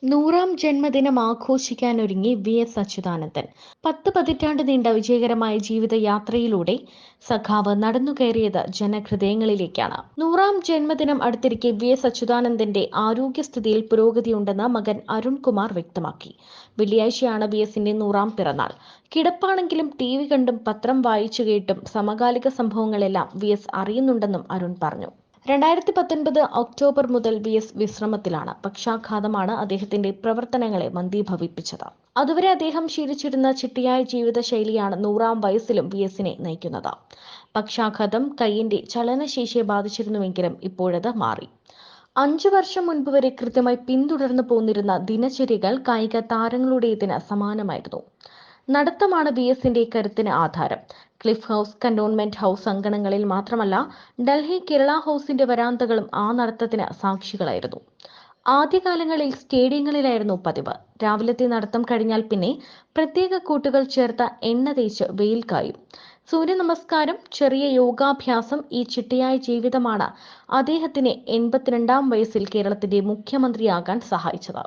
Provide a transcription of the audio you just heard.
100ാം ജന്മദിനം ആഘോഷിക്കാനൊരുങ്ങി വി.എസ്. അച്യുതാനന്ദൻ. 10 പതിറ്റാണ്ട് നീണ്ട വിജയകരമായ ജീവിതയാത്രയിലൂടെ സഖാവ് നടന്നുകയറിയത് ജനഹൃദയങ്ങളിലേക്കാണ്. 100ാം ജന്മദിനം അടുത്തിരിക്കെ വി.എസ്. അച്യുതാനന്ദന്റെ ആരോഗ്യസ്ഥിതിയിൽ പുരോഗതിയുണ്ടെന്ന് മകൻ അരുൺകുമാർ വ്യക്തമാക്കി. വെള്ളിയാഴ്ചയാണ് വി.എസിന്റെ 100ാം പിറന്നാൾ. കിടപ്പാണെങ്കിലും ടിവി കണ്ടും പത്രം വായിച്ചു കേട്ടും സമകാലിക സംഭവങ്ങളെല്ലാം വി.എസ്. അറിയുന്നുണ്ടെന്നും അരുൺ പറഞ്ഞു. 2019 ഒക്ടോബർ മുതൽ വി.എസ്. വിശ്രമത്തിലാണ്. പക്ഷാഘാതമാണ് അദ്ദേഹത്തിന്റെ പ്രവർത്തനങ്ങളെ മന്ദീഭവിപ്പിച്ചത്. അതുവരെ അദ്ദേഹം ശീലിച്ചിരുന്ന ചിട്ടയായ ജീവിതശൈലിയാണ് 100ാം വയസ്സിലും വി.എസിനെ നയിക്കുന്നത്. പക്ഷാഘാതം കൈയിന്റെ ചലനശേഷിയെ ബാധിച്ചിരുന്നുവെങ്കിലും ഇപ്പോഴത് മാറി. 5 വർഷം മുൻപ് വരെ കൃത്യമായി പിന്തുടർന്നു പോന്നിരുന്ന ദിനചര്യകൾ കായിക താരങ്ങളുടേതിന് സമാനമായിരുന്നു. നടത്തമാണ് വി.എസിന്റെ കരുത്തിന് ആധാരം. ക്ലിഫ് ഹൗസ്, കന്റോൺമെന്റ് ഹൗസ് അങ്കണങ്ങളിൽ മാത്രമല്ല, ഡൽഹി കേരള ഹൗസിന്റെ വരാന്തകളും ആ നടത്തത്തിന് സാക്ഷികളായിരുന്നു. ആദ്യകാലങ്ങളിൽ സ്റ്റേഡിയങ്ങളിലായിരുന്നു പതിവ്. രാവിലത്തെ നടത്തം കഴിഞ്ഞാൽ പിന്നെ പ്രത്യേക കൂട്ടുകൾ ചേർത്ത എണ്ണ തേച്ച് വെയിൽ കായും. സൂര്യനമസ്കാരം, ചെറിയ യോഗാഭ്യാസം, ഈ ചിട്ടയായ ജീവിതമാണ് അദ്ദേഹത്തിന് 82ാം വയസ്സിൽ കേരളത്തിന്റെ മുഖ്യമന്ത്രിയാകാൻ സഹായിച്ചത്.